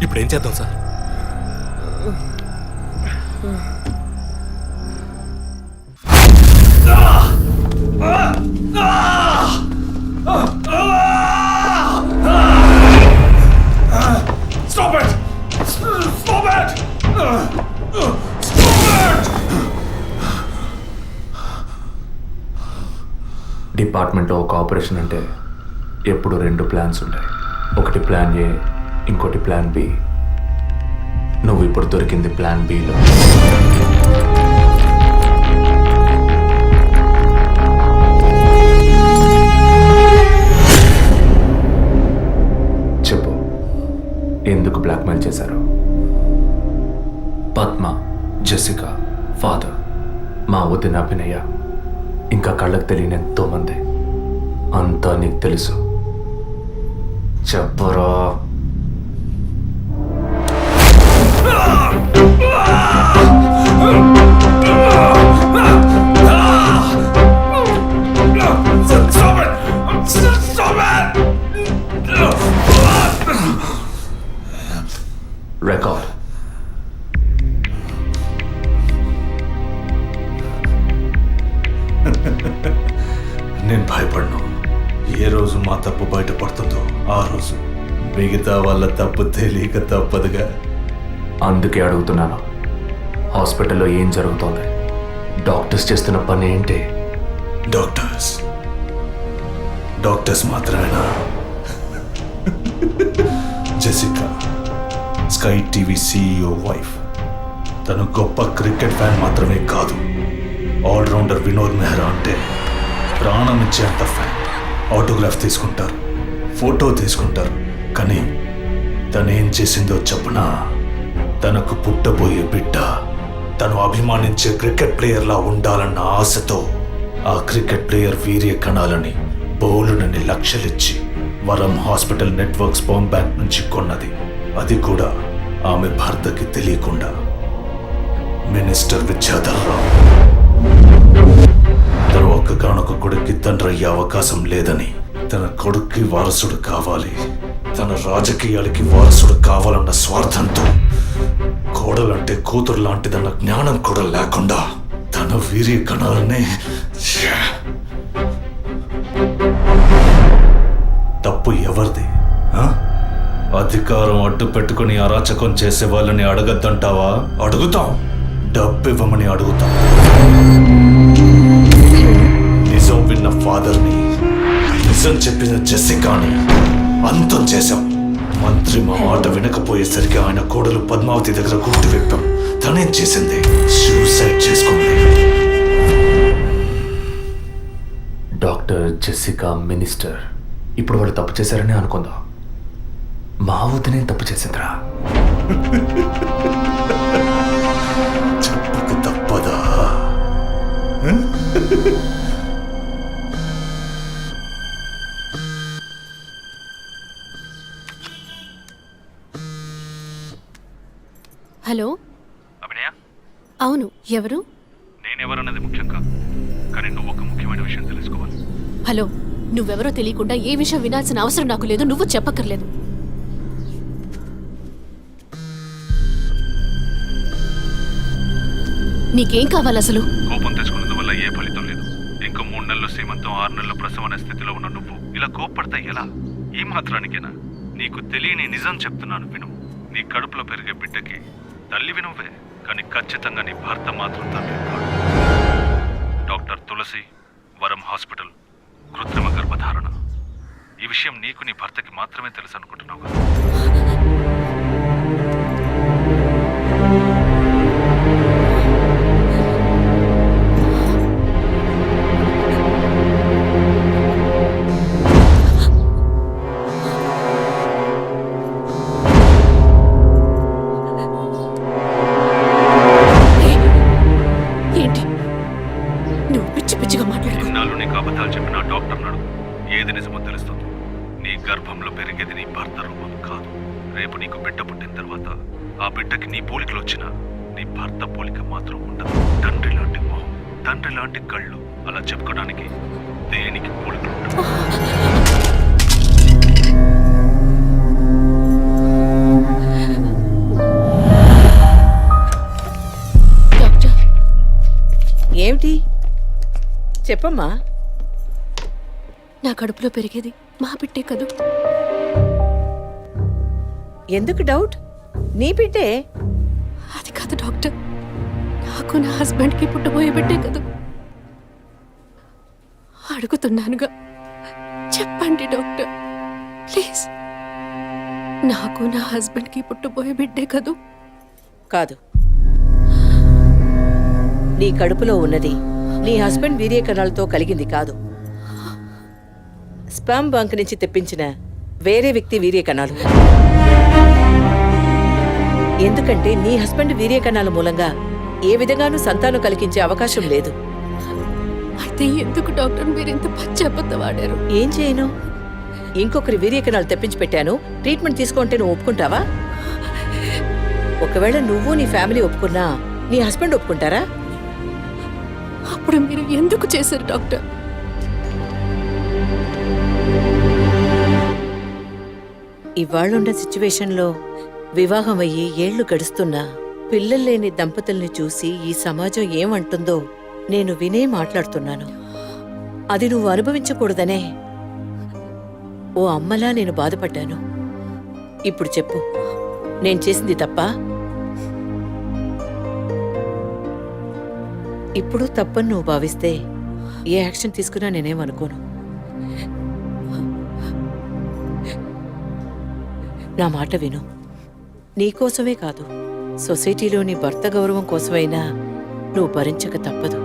ఇప్పుడు ఏం చేద్దాం sir? Stop it! Stop it! డిపార్ట్మెంట్లో ఒక ఆపరేషన్ అంటే ఎప్పుడు 2 ప్లాన్స్ ఉంటాయి. ఒకటి ప్లాన్ ఏ, ఇంకోటి ప్లాన్ బి. నువ్వు ఇప్పుడు దొరికింది ప్లాన్ బిలో. చెప్పు, ఎందుకు బ్లాక్మెయిల్ చేశారు? పద్మ, జెసికా, ఫాదర్, మా వదిన అభినయ, ఇంకా కళ్ళకు తెలియని ఎంతో మంది. అంతా నీకు తెలుసు. చెప్పరా. Stop it! Stop it! Record. నేను భయపడను. ఏ రోజు మా తప్పు బయటపడుతుందో ఆ రోజు మిగతా వాళ్ళ తప్పు తెలియక తప్పదుగా. అందుకే అడుగుతున్నాను, హాస్పిటల్లో ఏం జరుగుతోంది? డాక్టర్స్ చేస్తున్న పని ఏంటి? డాక్టర్స్ మాత్రమేనా? Jessica sky TV CEO wife. తను గొప్ప క్రికెట్ ఫ్యాన్ మాత్రమే కాదు, ఆల్రౌండర్ వినోద్ మెహ్రా అంటే ప్రాణం ఇచ్చేంత ఫ్యాన్. ఆటోగ్రాఫ్ తీసుకుంటారు, ఫోటో తీసుకుంటారు. కానీ తనేం చేసిందో చెప్పనా? తనకు పుట్టబోయే బిడ్డ తను అభిమానించే క్రికెట్ ప్లేయర్లా ఉండాలన్న ఆశతో ఆ క్రికెట్ ప్లేయర్ వీర్య కణాలని బౌలునని లక్షలిచ్చి వరం హాస్పిటల్ నెట్వర్క్ స్పర్మ్ బ్యాంక్ నుంచి కొన్నది. అది కూడా ఆమె భర్తకి తెలియకుండా. మినిస్టర్ విద్యాధర్ రావు తను ఒక్కగానొక్క కొడుక్కి తండ్రి అయ్యే అవకాశం లేదని, తన కొడుక్కి వారసుడు కావాలి, తన రాజకీయాలకి వారసుడు కావాలన్న స్వార్థంతో, కోడలంటే కూతురు లాంటిదన్న జ్ఞానం కూడా లేకుండా తన వీర్య కణాలనే. తప్పు ఎవరిది? అధికారం అడ్డు పెట్టుకుని అరాచకం చేసే వాళ్ళని అడగద్దంటావా? అడుగుతాం. డబ్బు ఇవ్వమని అడుగుతాం. నిజం విన్న ఫాదర్ని, నిజం చెప్పిన జెసికాని అంతం చేశాం. మంత్రి మా మాట వినకపోయేసరికి ఆయన కోడలు పద్మావతి దగ్గర గుర్తు విప్పాం. తనేం చేసింది? సూసైడ్ చేసుకుంది. డాక్టర్, జెసికా, మినిస్టర్, ఇప్పుడు వాళ్ళు తప్పు చేశారని అనుకుందాం. మా వదినే తప్పు చేసిందిరా. చెప్పక తప్పదా? హలో అభినయ, అవును, ఎవరు? నేనెవరన్నది ముఖ్యం కాదు, కానీ నువ్వు ఒక ముఖ్యమైన విషయం తెలుసుకోవాలి. హలో, నువ్వెవరో తెలియకుండా ఏ విషయం వినాల్సిన అవసరం నాకు లేదు. నువ్వు చెప్పక్కర్లేదు. నీకేం కావాలి అసలు? కోపం తెచ్చుకున్నందువల్ల ఏ ఫలితం లేదు. ఇంకో 3 నెలలు సీమంతం, 6 నెలలు ప్రసవం అనే స్థితిలో ఉన్న నువ్వు ఇలా కోప్పడతా ఎలా? ఈ మాత్రానికేనా? నీకు తెలియని నిజం చెప్తున్నాను, విను. నీ కడుపులో పెరిగే బిడ్డకి తల్లివి నువ్వే, కానీ ఖచ్చితంగా నీ భర్త మాత్రం తండ్రి కాదు. డాక్టర్ తులసి, వరం హాస్పిటల్, కృత్రిమ గర్భధారణ. ఈ విషయం నీకు నీ భర్తకి మాత్రమే తెలుసు అనుకుంటున్నావు కదా? నిజమో తెలుస్తుంది. నీ గర్భంలో పెరిగేది నీ భర్త రూపం కాదు. రేపు నీకు బిడ్డ పుట్టిన తర్వాత ఆ బిడ్డకి నీ పోలికలు వచ్చినా నీ భర్త పోలిక మాత్రం ఉండదు. తండ్రి లాంటి మొహం, తండ్రి లాంటి కళ్ళు, అలా చెప్పుకోవడానికి దేనికి పోలికలు ఉండవు. డాక్టర్, ఏమిటి చెప్పమ్మా? నా కడుపులో పెరిగేది మా బిడ్డే కదూ? ఎందుకు డౌట్? నీ బిడ్డే. అది కాదు డాక్టర్, నాకు నా హస్బెండ్కి పుట్టబోయే బిడ్డే కదూ. అడుగుతున్నానుగా, చెప్పండి డాక్టర్ ప్లీజ్. నాకు నా హస్బెండ్కి పుట్టబోయే బిడ్డే కదూ? కాదు, నీ కడుపులో ఉన్నది నీ హస్బెండ్ వీర్య కణాలతో కలిగింది కాదు. స్పామ్ బంక్ నుంచి తెప్పించిన వేరే వ్యక్తి వీర్య కణాలు. ఎందుకంటే నీ హస్బెండ్ వీర్య కణాల మూలంగా ఏ విధంగానూ సంతానం కలిగించే అవకాశం లేదు. అయితే ఎందుకు డాక్టర్ మీరు ఇంత పచ్చి అబద్ధం ఆడారు? ఏం చేయను? ఇంకొకరి వీర్య కణాలు తెప్పించి పెట్టాను, ట్రీట్మెంట్ తీసుకుంటే నువ్వు ఒప్పుకుంటావా? ఒకవేళ నువ్వు నీ ఫ్యామిలీ ఒప్పుకున్నా నీ హస్బెండ్ ఒప్పుకుంటారా? అప్పుడు మీరు ఎందుకు చేశారు డాక్టర్? ఇవాళ్ళున్న సిచ్యువేషన్లో వివాహం అయ్యి ఏళ్లు గడుస్తున్నా పిల్లలు లేని దంపతుల్ని చూసి ఈ సమాజం ఏమంటుందో నేను వినే మాట్లాడుతున్నాను. అది నువ్వు అనుభవించకూడదనే ఓ అమ్మలా నేను బాధపడ్డాను. ఇప్పుడు చెప్పు, నేను చేసింది తప్పా? ఇప్పుడు తప్పని నువ్వు భావిస్తే ఏ యాక్షన్ తీసుకున్నా నేనేమనుకోను. నా మాట విను. నీకోసమే కాదు, సొసైటీలోని భర్త గౌరవం కోసమైనా నువ్వు భరించక తప్పదు.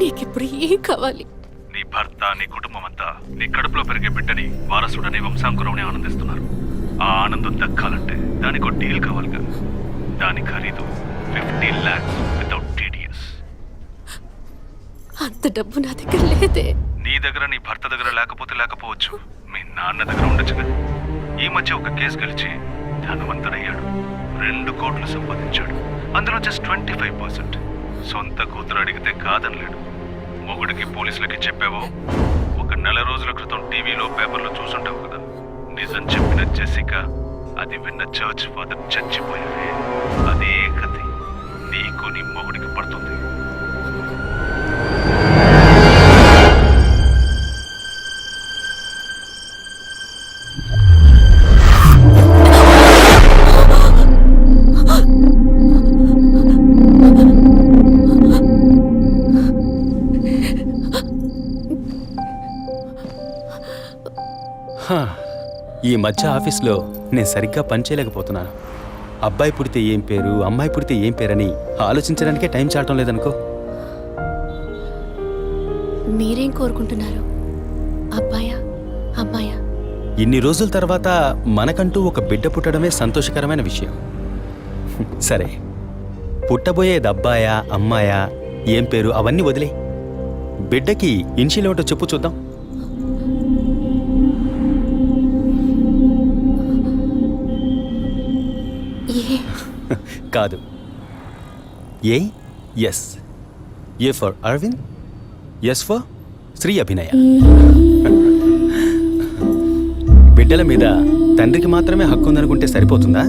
నీకిప్పుడు ఏం కావాలి? నీ భర్త, నీ కుటుంబం అంతా నీ కడుపులో పెరిగే బిడ్డని వారసుడని వంశాంకురమని ఆనందిస్తున్నారు. ఆ ఆనందం దక్కాలంటే దానికి ఒక డీల్ కావాలిగా. దాని ఖరీదు 15 lakhs వితౌట్ టీడీఎస్. అంత డబ్బు నా దగ్గర లేదే. నీ దగ్గర, నీ భర్త దగ్గర లేకపోవచ్చు, మీ నాన్న దగ్గర ఉండొచ్చు కదా. ఈ మధ్య ఒక కేసు గెలిచి ధనవంతుడయ్యాడు. 2 కోట్లు సంపాదించాడు. అందులో జస్ట్ 25%. సొంత కూతురు అడిగితే కాదనలేడు. మొగుడికి, పోలీసులకి చెప్పావో, ఒక నెల రోజుల క్రితం టీవీలో, పేపర్లో చూసుంటావు కదా. నిజం చెప్పిన జెసికా, అది విన్న చర్చ్ ఫాదర్ చచ్చిపోయారే. అదే కథ నీకు, నీ మొగుడికి పడుతుంది. ఈ మధ్య ఆఫీస్లో నేను సరిగ్గా పనిచేయలేకపోతున్నాను. అబ్బాయి పుడితే ఏం పేరు, అమ్మాయి పుడితే ఏం పేరని ఆలోచించడానికే టైం చాలటం లేదనుకో. మీరేం కోరుకుంటున్నారు? అబ్బాయా, అమ్మాయా? ఇన్ని రోజుల తర్వాత మనకంటూ ఒక బిడ్డ పుట్టడమే సంతోషకరమైన విషయం. సరే, పుట్టబోయేది అబ్బాయా, అమ్మాయా, ఏం పేరు అవన్నీ వదిలే. బిడ్డకి ఇనిషియల్ ఏమిటో చెప్పు చూద్దాం. కాదు, A. S. A for Aravind, S for Sri Abhinaya. బిడ్డల మీద తండ్రికి మాత్రమే హక్కు ఉందనుకుంటే సరిపోతుందా?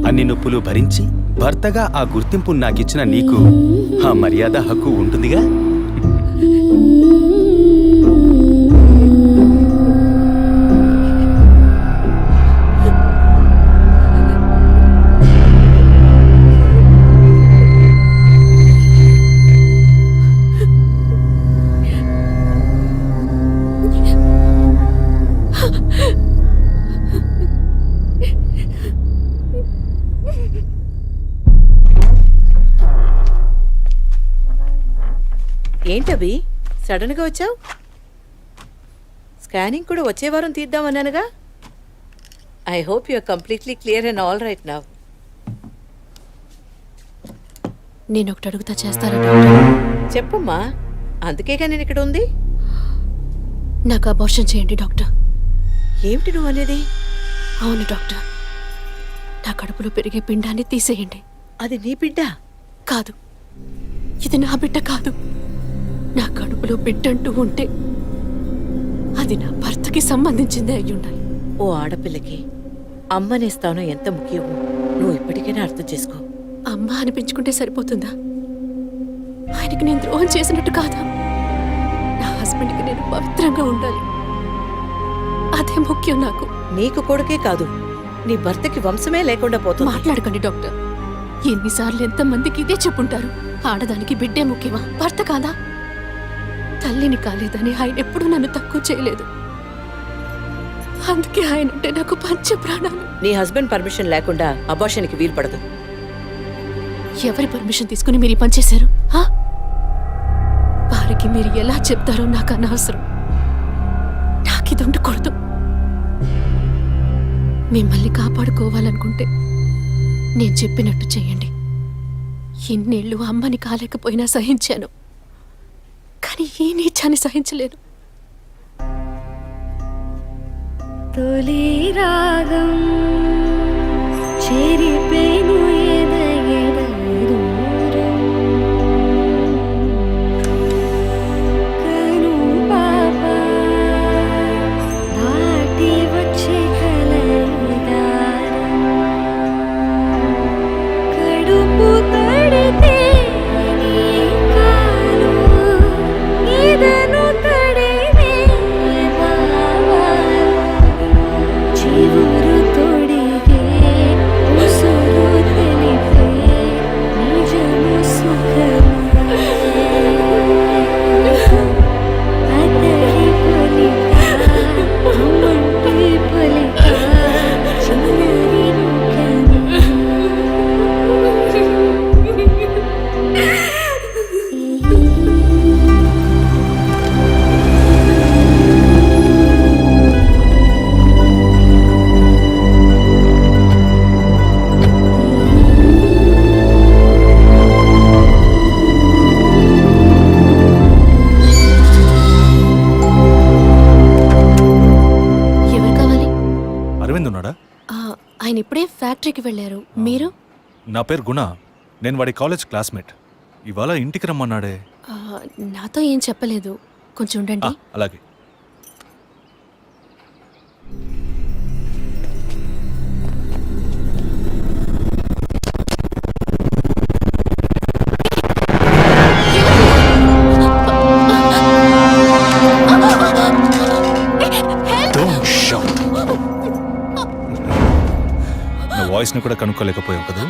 అన్ని నొప్పులు భరించి భర్తగా ఆ గుర్తింపు నాకిచ్చిన నీకు ఆ మర్యాద, హక్కు ఉంటుందిగా. ఏంటవి సడన్గా వచ్చావు? స్కానింగ్ కూడా వచ్చే వారం తీద్దామన్నానుగా. I hope you are completely clear and all right now. నేను ఒకటి అడుగుతా చేస్తారా డాక్టర్? చెప్పమ్మా, అందుకేగా నేను ఇక్కడ ఉంది. నాకు అబార్షన్ చేయండి డాక్టర్. ఏమిటి నువ్వు అనేది? అవును డాక్టర్, నా కడుపులో పెరిగే పిండాన్ని తీసేయండి. అది నీ బిడ్డ కాదు, ఇది నా బిడ్డ కాదు. నా కడుపులో బిడ్డంటూ ఉంటే అది నా భర్తకి సంబంధించిందే అయి ఉండాలి. ఓ ఆడపిల్లకి అమ్మనే స్థానం ఎంత ముఖ్యమో నువ్వు ఇప్పటికైనా అర్థం చేసుకో. అమ్మ అనిపించుకుంటే సరిపోతుందా? ఆయనకి నేను ద్రోహం చేసినట్టు కాదా? నా హస్బెండ్కి నేను పవిత్రంగా ఉండాలి, అదే ముఖ్యం నాకు. నీకు కొడుకే కాదు, నీ భర్తకి వంశమే లేకుండా పోతుంది. మాట్లాడకండి డాక్టర్. ఎన్నిసార్లు ఎంతమందికి ఇదే చెప్పుంటారు. ఆడదానికి బిడ్డే ముఖ్యమా, భర్త కాదా? తల్లిని కాలేదని ఆయన ఎప్పుడూ నన్ను తక్కువ చేయలేదు. అందుకే ఆయన అంటే నాకు పంచ ప్రాణాలు. నీ హస్బెండ్ పర్మిషన్ లేకుండా అబార్షన్కి వీలు పడదు. ఎవరి పర్మిషన్ తీసుకుని మీరు ఈ పని చేశారు? వారికి మీరు ఎలా చెప్తారో నాకు అనవసరం. నాకిది ఉండకూడదు. మిమ్మల్ని కాపాడుకోవాలనుకుంటే నేను చెప్పినట్టు చెయ్యండి. ఇన్నేళ్ళు అమ్మని కాలేకపోయినా సహించాను, కానీ ఈ నీచాన్ని సహించలేను. తొలి రాగం చెరిపేను దూరం కను పాప దాటి వచ్చే కలదారం కడుపు తడితే నీ కాలు ఇదను తడివే బావా చివురు తొడిగే ఉసురు తెలిపే నిజము సుఖమే అతడి పొలిక అమ్మంటి పొలిక చిన్నరి ఎవరు కావాలి? అరవింద్ ఉన్నాడా? ఆయన ఇప్పుడే ఫ్యాక్టరీకి వెళ్ళారు. మీరు? నా పేరు గుణ, నేను వాడి కాలేజ్ క్లాస్మేట్. ఇవాళ ఇంటికి రమ్మన్నాడే. నాతో ఏం చెప్పలేదు. కొంచెం ఉండండి. అలాగే. Don't shout. నా వాయిస్ని కూడా కనుక్కోలేకపోయావు కదా?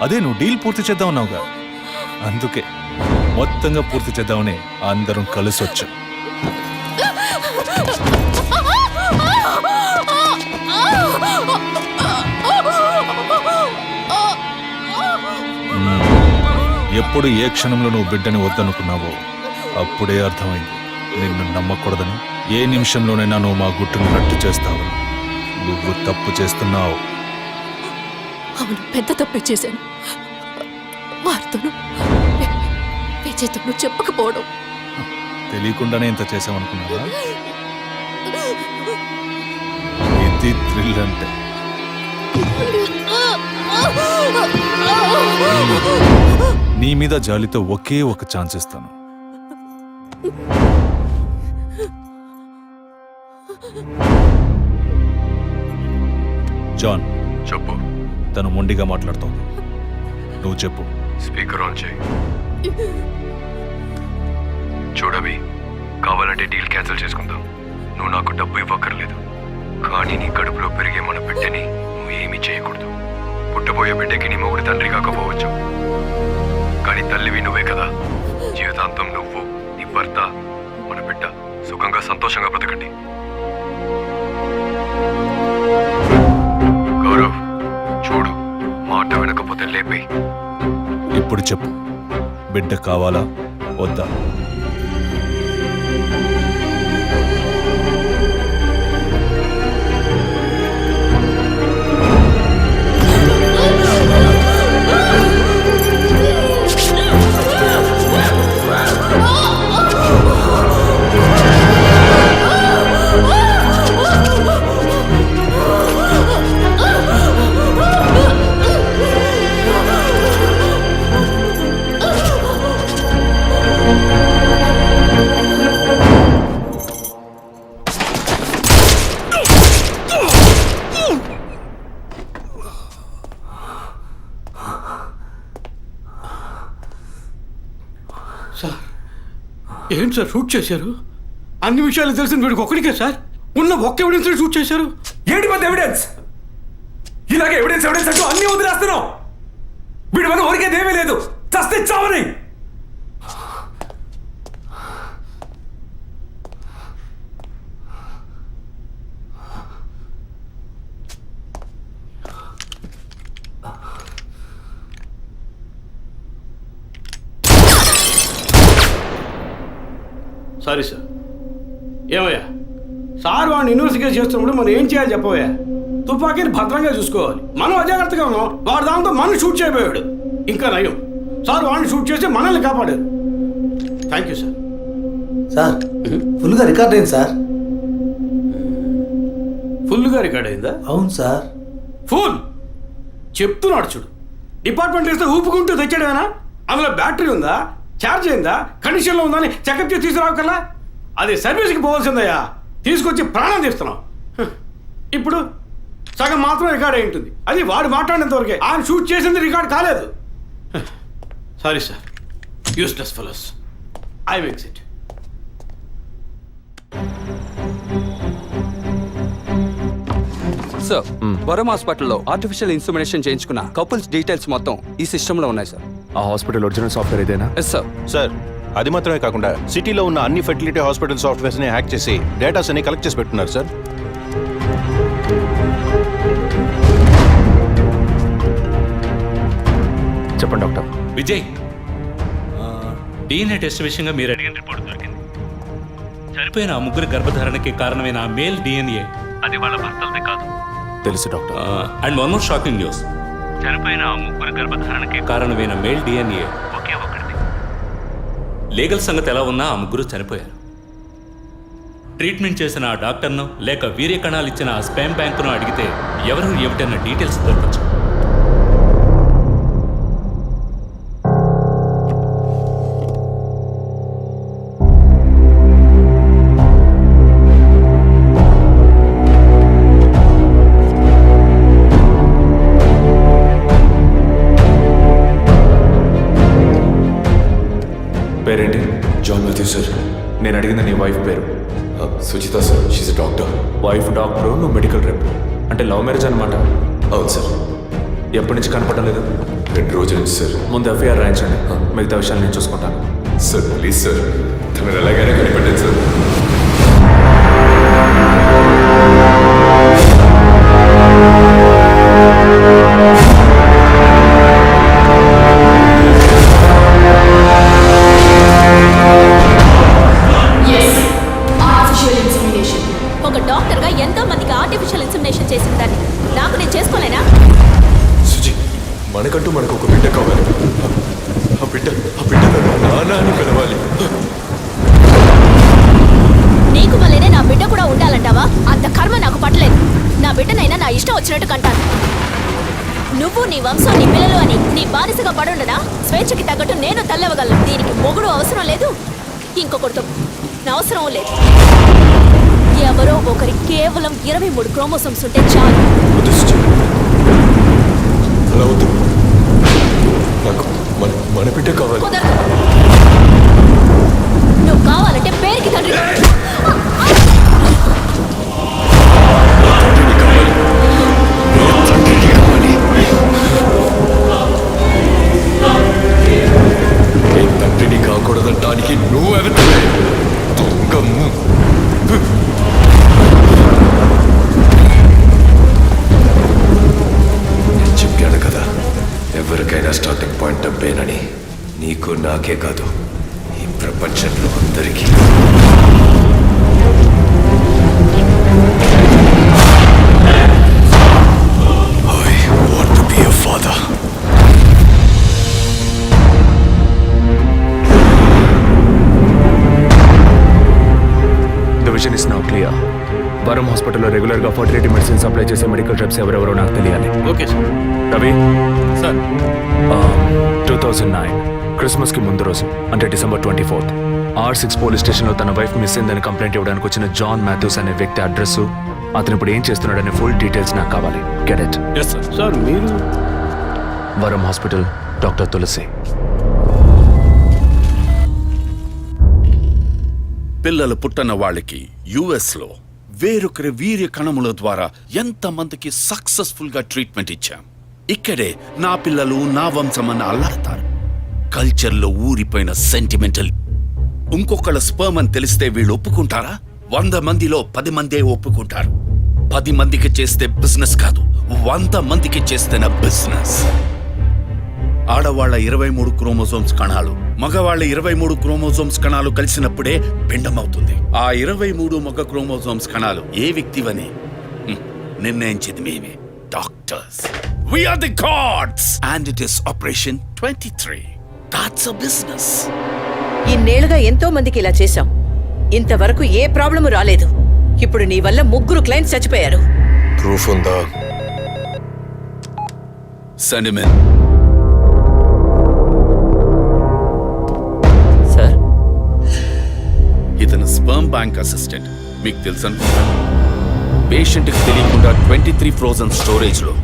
అదే నువ్వు డీల్ పూర్తి చేద్దామన్నావుగా, అందుకే మొత్తంగా పూర్తి చేద్దామని అందరం కలిసి వచ్చాం. ఎప్పుడు ఏ క్షణంలో నువ్వు బిడ్డని వద్దనుకున్నావో అప్పుడే అర్థమైంది నిన్ను నమ్మకూడదని. ఏ నిమిషంలోనైనా నువ్వు మా గుట్టును రట్టు చేస్తావని. నువ్వు తప్పు చేస్తున్నావు. అవును, పెద్ద తప్పే చేశాను. వారితోనూ విజయ్తోనూ చెప్పకపోవడం. తెలియకుండానే ఇంత చేసామనుకున్నావా? ఇది థ్రిల్ అంటే. నీ మీద జాలితో ఒకే ఒక ఛాన్స్ ఇస్తాను. జాన్, చెప్పు. తను మొండిగా మాట్లాడుతోంది. నువ్వు చెప్పు. స్పీకర్ ఆన్ చేయి. చూడవి, కావాలంటే డీల్ క్యాన్సిల్ చేసుకుందాం. నువ్వు నాకు డబ్బు ఇవ్వక్కర్లేదు, కానీ నీ కడుపులో పెరిగే మన బిడ్డని నువ్వు ఏమీ చేయకూడదు. పుట్టబోయే బిడ్డకి నీ మొగుడు తండ్రి కాకపోవచ్చు, కానీ తల్లివి నువ్వే కదా. జీవితాంతం నువ్వు, నీ భర్త, మన బిడ్డ సుఖంగా సంతోషంగా బ్రతకండి. గౌరవ్, చూడు, మాట వినకపోతే లేపే. ఇప్పుడు చెప్పు, బిడ్డ కావాలా వద్దా? సార్ ఏంటి సార్ షూట్ చేశారు? అన్ని విషయాలు తెలిసిన వీడికి ఒక్కడికే సార్ ఉన్న ఒక్క ఎవిడెన్స్ షూట్ చేశారు. ఏంటి పెద్ద ఎవిడెన్స్? ఇలాగే ఎవిడెన్స్ అంటూ అన్ని వదిలేస్తున్నావు. వీడి వల్ల ఒరికేదేమీ లేదు, చస్తే చావని. Sorry sir. ఏమయ్యా సార్ వాడిని ఇన్వెస్టిగేట్ చేస్తున్నప్పుడు మనం ఏం చేయాలి చెప్పవయ్యా? తుపాకీని భద్రంగా చూసుకోవాలి. మనం అజాగ్రత్తగా ఉన్నాం, వాడు దాంతో మనం షూట్ చేయబోయాడు. ఇంకా నయం సార్ వాడిని షూట్ చేసి మనల్ని కాపాడారు. Thank you sir. సార్ ఫుల్గా రికార్డ్ అయింది సార్. ఫుల్గా రికార్డ్ అయిందా? అవును సార్. ఫుల్ చెప్తున్నాడు చూడు. డిపార్ట్మెంట్ వేస్తే ఊపుకుంటూ తెచ్చాడేనా? అందులో బ్యాటరీ ఉందా, ఛార్జ్ అయిందా, కండిషన్లో ఉందా అని చెకప్ చేసి తీసుకురావు కదా. అది సర్వీస్కి పోవాల్సిందయ్యా, తీసుకొచ్చి ప్రాణం తీస్తున్నాం. ఇప్పుడు సగం మాత్రం రికార్డ్ అయి ఉంటుంది. అది వాడు మాట్లాడినంత వరకే, ఆయన షూట్ చేసింది రికార్డ్ కాలేదు. Sorry sir, useless fellows. I makes it. Sir వరం హాస్పిటల్లో ఆర్టిఫిషియల్ ఇన్సుమినేషన్ చేయించుకున్న కపుల్స్ డీటెయిల్స్ మొత్తం ఈ సిస్టంలో ఉన్నాయి సార్. ఆ హాస్పిటల్ ఒరిజినల్ సాఫ్ట్వేర్ ఇదేనా? Yes sir. సార్ అది మాత్రమే కాకుండా సిటీలో ఉన్న అన్ని ఫెర్టిలిటీ హాస్పిటల్ సాఫ్ట్వేర్స్ని హ్యాక్ చేసి డేటాస్ అన్ని కలెక్ట్ చేసి పెట్టున్నారు సార్. చెప్పండి డాక్టర్. విజయ్, డిఎన్ఏ టెస్ట్ విషయంగా మీరు అడిగిన రిపోర్ట్ దొరికింది. చనిపోయిన ఆ ముగ్గురి గర్భధారణకి కారణమైన ఆ మేల్ డిఎన్ఏ అది వాళ్ళ భర్తలదే కాదు. తెలుసు doctor. And one more shocking news. చనిపోయిన ఆ ముగ్గురి గర్భధారణకి కారణమైన మేల్ డిఎన్ఏ ఒకే ఒక్కడిది. లీగల్ సంగతి ఎలా ఉన్నా ఆ ముగ్గురు చనిపోయారు. ట్రీట్మెంట్ చేసిన ఆ డాక్టర్ను లేక వీర్య కణాలు ఇచ్చిన ఆ స్పామ్ బ్యాంకును అడిగితే ఎవరు ఏమిటన్న డీటెయిల్స్ దొరకచ్చు. పేరేంటి? John Matthew sir. నేను అడిగింది నీ వైఫ్ పేరు. Suchitha sir, she's doctor. Wife doctor, నువ్వు మెడికల్ రెప్. అంటే లవ్ మ్యారేజ్ అనమాట. అవును సార్. ఎప్పటి నుంచి కనపడడం లేదు? 2 రోజుల నుంచి సార్. ముందు ఎఫ్ఐఆర్ రాయించండి, మిగతా విషయాలు నేను చూసుకుంటాను. సార్ ప్లీజ్ సార్, తమరు ఎలాగైనా కనిపెట్టండి సార్. ఒక డాక్టర్గా ఎంతో మందికి ఆర్టిఫిషియల్ ఇన్సెమినేషన్ చేసిన దాన్ని నాకు నేను చేసుకోలేనా? సుజి, మనకంటూ మనకు ఒక బిడ్డ కావాలి. ఆ బిడ్డ నాన్న అని పిలవాలి. నీకు వల్లేనే నా బిడ్డ కూడా ఉండాలంటావా? అంత కర్మ నాకు పట్టలేదు. నా బిడ్డనైనా నా ఇష్టం వచ్చినట్టు కంటాను. నువ్వు నీ వంశం నీ పిల్లలు అని నీ బానిసగా పడుండనా? స్వేచ్ఛకి తగ్గట్టు నేను తల్లవగలను. దీనికి మొగుడు అవసరం లేదు, ఇంకొకరితో నా అవసరం లేదు. ఎవరో ఒకరి కేవలం 23 క్రోమోసోమ్స్ ఉంటే చాలు. అలా వద్దు, నాకు మన బిడ్డ కావాలి. కుదరదు. నువ్వు కావాలంటే పేరుకి తండ్రి. తండ్రిని కాకూడదంటానికి నువ్వెవతలే దొంగము. నేను చెప్పాను కదా, ఎవరికైనా స్టార్టింగ్ పాయింట్ డబ్బేనని. నీకు నాకే కాదు, ఈ ప్రపంచంలో అందరికీ. I want to be a father. The vision is now clear. వరం హాస్పిటల్లో రెగ్యులర్గా ఫర్టిలిటీ మెడిసిన్ సప్లై చేసే మెడికల్ రెప్స్ ఎవరెవరో నాకు తెలియాలి. Okay sir. రవి సార్ 2009 క్రిస్మస్కి ముందు రోజు, అంటే December 24th, R6 పోలీస్ స్టేషన్లో తన వైఫ్ మిస్ అయిందని కంప్లైంట్ ఇవ్వడానికి వచ్చిన జాన్ మాథ్యూస్ అనే వ్యక్తి అడ్రస్, అతను ఇప్పుడు ఏం చేస్తున్నాడనే ఫుల్ డీటెయిల్స్ నాకు కావాలి. Get it? Yes sir. Sir మీరు? వరం హాస్పిటల్, డాక్టర్ తులసి. పిల్లలు పుట్టన వాళ్ళకి యుఎస్ లో వేరొకరి వీర్య కణముల ద్వారా ఎంతమందికి సక్సెస్ఫుల్ గా ట్రీట్మెంట్ ఇచ్చాం. ఇక్కడే నా పిల్లలు నా వంశమని అల్లాడతారు. కల్చర్లో ఊరిపోయిన సెంటిమెంటల్. ఇంకొకళ్ళ స్పర్మ్ అని తెలిస్తే వీళ్ళు ఒప్పుకుంటారా? 100 మందిలో 10 మందే ఒప్పుకుంటారు. 10 మందికి చేస్తే బిజినెస్ కాదు, 100 మందికి చేస్తేనే బిజినెస్. ఆడవాళ్ల 23 క్రోమోజోమ్స్ కణాలు, మగవాళ్ల 23 క్రోమోజోమ్స్ కణాలు కలిసినప్పుడే పిండం అవుతుంది. ఆ 23 మగ క్రోమోజోమ్స్ కణాలు ఏ వ్యక్తివని నిర్ణయించేది మేమే, doctors. We are the gods and it is Operation 23. That's a business. ఇన్నేళ్లుగా ఎంతో మందికి ఇలా చేశాం, ఇంతవరకు ఏ ప్రాబ్లము రాలేదు. ఇప్పుడు నీ వల్ల 3 క్లయింట్స్ చచ్చిపోయారు. ప్రూఫ్ ఉందా? Send him in. సార్, ఇతను స్పర్మ్ బ్యాంక్ అసిస్టెంట్. మీకు తెలుసు అనుకుంటాను. పేషెంట్కి తెలియకుండా 23 ఫ్రోజన్ స్టోరేజ్ లో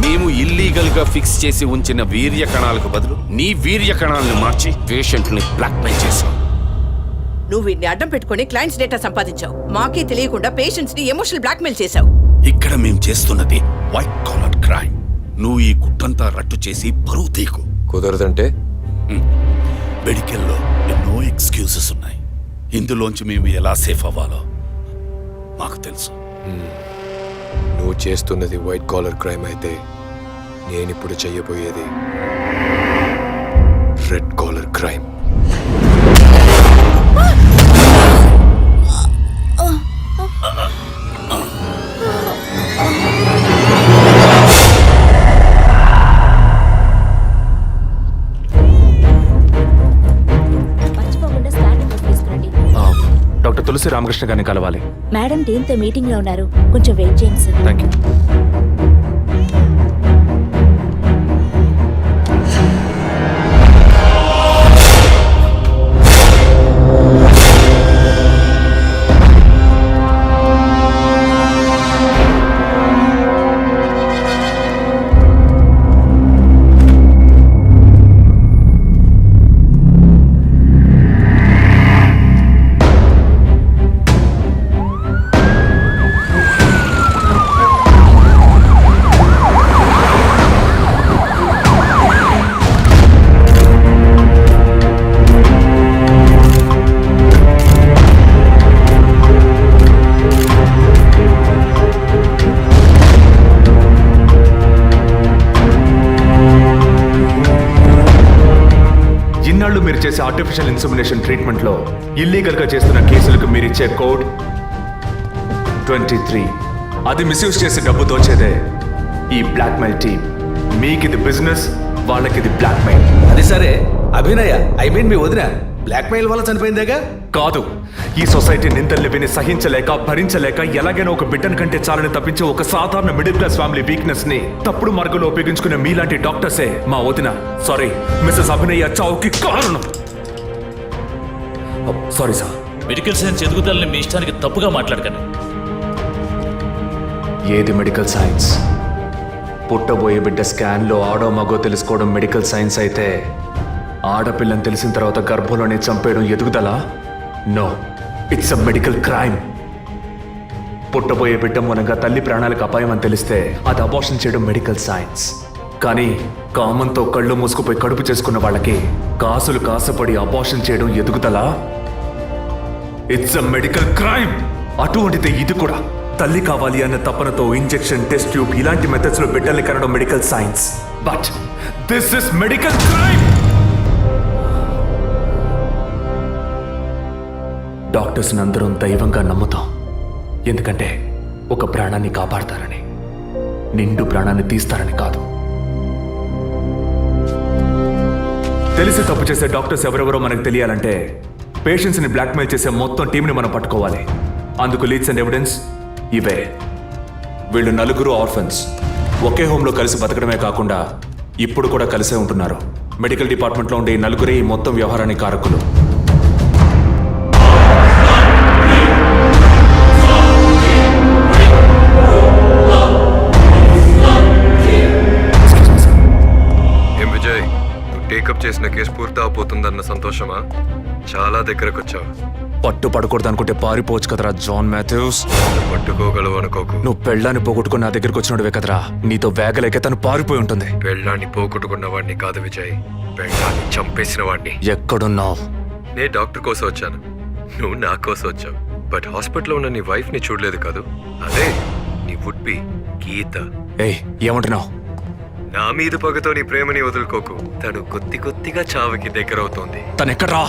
మేము ఇల్లీగల్ గా ఫిక్స్ చేసి ఉంచిన వీర్య కణాలకు బదులు నీ వీర్య కణాలను మార్చి పేషెంట్ ని బ్లాక్మెయిల్ చేశావు. నువ్వు వీడిని అడ్డం పెట్టుకుని క్లయింట్స్ డేటా సంపాదించావు. మాకే తెలియకుండా పేషెంట్స్ ని ఎమోషనల్ బ్లాక్మెయిల్ చేశావు. ఇక్కడ మేము చేస్తున్నది వైట్ కాలర్ క్రైమ్. నువ్వు ఈ కుట్రంతా రట్టు చేసి పరువు తీకు. కుదరదంటే? మెడికల్లో ఎన్నో ఎక్స్క్యూజెస్ ఉన్నాయి. ఇందులోంచి మేము ఎలా సేఫ్ అవ్వాలో మాకు తెలుసు. నువ్వు చేస్తున్నది వైట్ కాలర్ క్రైమ్ అయితే నేనిప్పుడు చెయ్యబోయేది రెడ్ కాలర్ క్రైమ్. డాక్టర్ తులసి రామకృష్ణ గారిని కలవాలి. మేడం టీంతో మీటింగ్ లో ఉన్నారు, కొంచెం వెయిట్ చేయండి సార్. Thank you. ఇన్నాళ్ళు మీరు చేసే ఆర్టిఫిషియల్ ఇన్సెమినేషన్ ట్రీట్మెంట్ లో ఇల్లీగల్ గా చేస్తున్న కేసులకు మీరిచ్చే కోడ్ 23. అది మిస్యూజ్ చేసి డబ్బు దోచేదే ఈ బ్లాక్మెయిల్ టీమ్. మీకిది బిజినెస్, వాళ్ళకిది బ్లాక్మెయిల్. అది సరే అభినయ, మీ వదిన బ్లాక్మెయిల్ వల్ల చనిపోయిందేగా? కాదు, ఈ సొసైటీ నిందల్ని విని సహించలేక భరించలేక ఎలాగైనా ఒక బిడ్డను కంటే చాలని తప్పించే ఒక సాధారణ మిడిల్ క్లాస్ ఫ్యామిలీ వీక్నెస్ ని తప్పుడు మార్గంలో ఉపయోగించుకునే మీలాంటి డాక్టర్సే మా వదిన, సారీ మిస్సెస్ అభినయ చావుకి కారణం. Sorry sir. మెడికల్ సైన్స్ ఎదుగుదలని మీ ఇష్టానికి తప్పుగా మాట్లాడకండి. ఏది మెడికల్ సైన్స్? పుట్టబోయే బిడ్డ స్కాన్లో ఆడో మగో తెలుసుకోవడం మెడికల్ సైన్స్ అయితే, ఆడపిల్లని తెలిసిన తర్వాత గర్భంలోనే చంపేయడం ఎదుగుదలా? No, it's a medical crime. పుట్టబోయే బిడ్డ మూలంగా తల్లి ప్రాణాలకు అపాయం అని తెలిస్తే అది అబార్షన్ చేయడం మెడికల్ సైన్స్. కానీ కామంతో కళ్ళు మూసుకుపోయి కడుపు చేసుకున్న వాళ్ళకి కాసులు కాసపడి అబార్షన్ చేయడం ఎదుగుదలా? It's a medical crime. అటువంటిదే ఇది కూడా. తల్లి కావాలి అన్న తపనతో ఇంజెక్షన్, టెస్ట్ ట్యూబ్ ఇలాంటి మెథడ్స్ లో బిడ్డల్ని కనడం medical science. But this is medical crime. Doctors అందరం దైవంగా నమ్ముతాం, ఎందుకంటే ఒక ప్రాణాన్ని కాపాడతారని, నిండు ప్రాణాన్ని తీస్తారని కాదు. తెలిసి తప్పు చేసే డాక్టర్స్ ఎవరెవరో మనకు తెలియాలంటే పేషెంట్స్ని బ్లాక్మెయిల్ చేసే మొత్తం టీంని మనం పట్టుకోవాలి. అందుకు లీడ్స్ అండ్ ఎవిడెన్స్ ఇవే. వీళ్ళు 4 ఆర్ఫన్స్. ఒకే హోమ్లో కలిసి బతకడమే కాకుండా ఇప్పుడు కూడా కలిసే ఉంటున్నారు. మెడికల్ డిపార్ట్మెంట్లో ఉండే 4 ఈ మొత్తం వ్యవహారానికి కారకులు. టేకప్ చేసిన కేసు పూర్తి అవబోతుందన్న సంతోషమా? చాలా దగ్గరకు వచ్చావు. పట్టు పడకూడదు అనుకుంటే పారిపోవచ్చు కదరా జాన్ మాథ్యూస్. పట్టుకోగలవు అనుకోకు. నువ్వు పెళ్ళాన్ని పోగొట్టుకుని నా దగ్గరికి వచ్చినోడివే కదరా. నీతో వేగలేక తను పారిపోయి ఉంటుంది. పెళ్ళాన్ని పోగొట్టుకున్న వాడిని కాదు విజయ్, పెళ్ళాన్ని చంపేసిన వాడిని. ఎక్కడున్నావు? నేను డాక్టర్ కోసం వచ్చాను, నువ్వు నా కోసం వచ్చావు. బట్ హాస్పిటల్లో ఉన్న నీ వైఫ్ ని చూడలేదు కాదు, అదే నీ వుడ్ బి గీత. ఏయ్, ఏమంటున్నావు? నా మీద పగతో నీ ప్రేమని వదులుకోకు. తను కొద్దిగా చావుకి దగ్గరవుతోంది. తను ఎక్కడ్రా?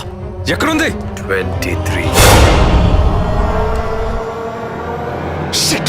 ఎక్కడుంది? 23. Shit!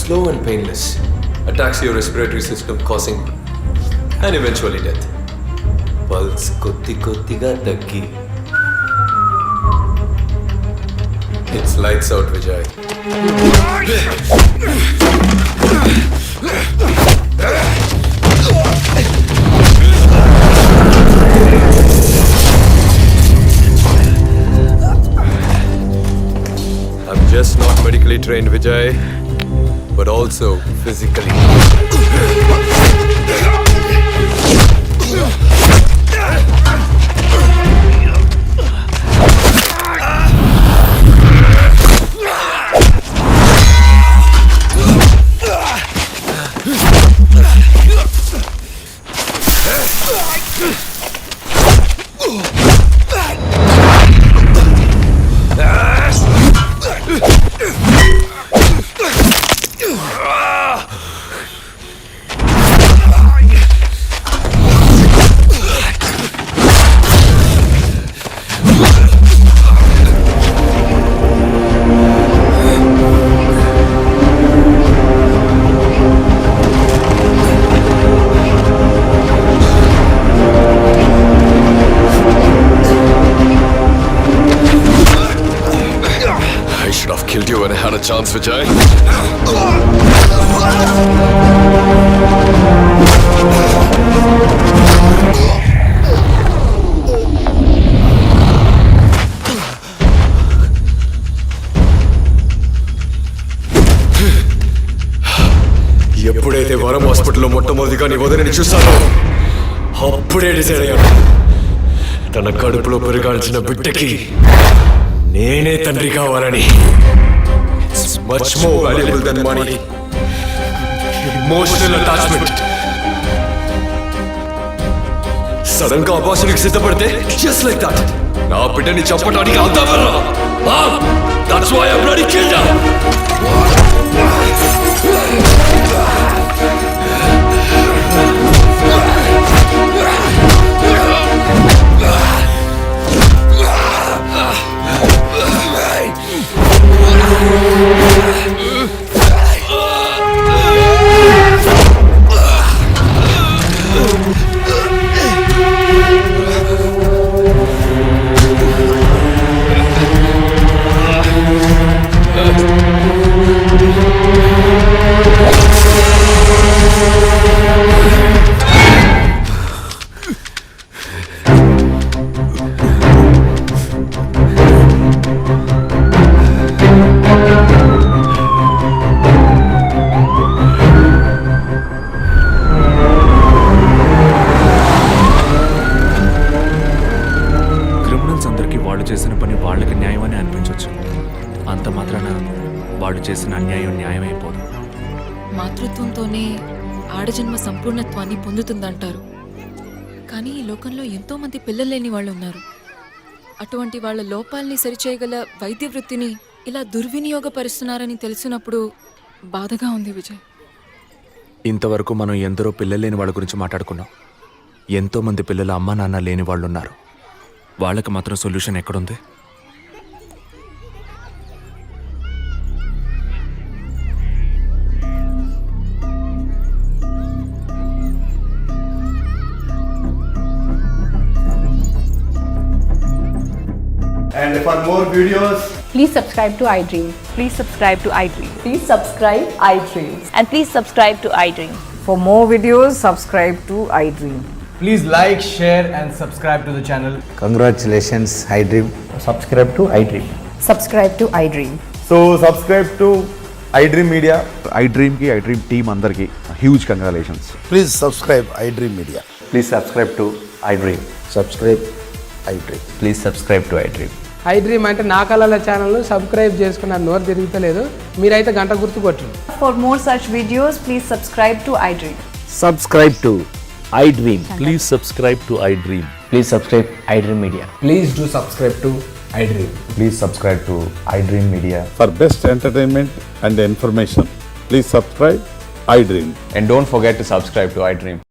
Slow and painless. Attacks your respiratory system, causing and eventually death. Pulse కొద్దిగా తగ్గి. It's lights out, Vijay. I'm just not medically trained, Vijay, but also physically. Killed you when I had a chance, Vijay. ఎప్పుడైతే వరం హాస్పిటల్లో మొట్టమొదటిగా నీ వదిలిని చూశానో అప్పుడే decide అయ్యాను, తన కడుపులో పెరగాల్సిన బిడ్డకి నేనే తండ్రి కావాలని. It's much more valuable than money. Emotional attachment. Sudden గా అబార్షన్కి సిద్ధపడితే just like that నా బిడ్డని చంపడానికి అవుతావరా? That's why I bloody killed her. చేసిన అన్యాయం న్యాయమైపోదు. మాతృత్వంతోనే ఆడజన్మ సంపూర్ణత్వాన్ని పొందుతుందంటారు. కానీ ఈ లోకంలో ఎంతో మంది పిల్లలు లేని వాళ్ళు ఉన్నారు. అటువంటి వాళ్ళ లోపాలని సరిచేయగల వైద్య వృత్తిని ఇలా దుర్వినియోగపరుస్తున్నారని తెలిసినప్పుడు బాధగా ఉంది విజయ్. ఇంతవరకు మనం ఎందరో పిల్లలు లేని వాళ్ళ గురించి మాట్లాడుకున్నాం. ఎంతో మంది పిల్లలు అమ్మా నాన్న లేని వాళ్ళు ఉన్నారు. వాళ్ళకి మాత్రం సొల్యూషన్ ఎక్కడుంది? And for more videos, Please subscribe to iDream. Please subscribe to iDream. Please subscribe iDream. And please subscribe to iDream. For more videos, subscribe to iDream. please like, share, and subscribe to the channel. Congratulations iDream. Subscribe to iDream. Subscribe to iDream. So subscribe to iDream Media. iDream team అందరికి huge congratulations. Please subscribe iDream Media. Please subscribe to iDream. Subscribe iDream. Please subscribe to iDream. iDream అంటే నా కళల ఛానల్ను subscribe చేసుకున్న నోరు తిరుగుతలేదు. మీరైతే గంట గుర్తు కొట్టండి. For more such videos, please subscribe to iDream. Subscribe to iDream. Please subscribe to iDream. Please subscribe iDream Media. Please do subscribe to iDream. Please subscribe to iDream Media. For best entertainment and information please subscribe iDream. And don't forget to subscribe to iDream.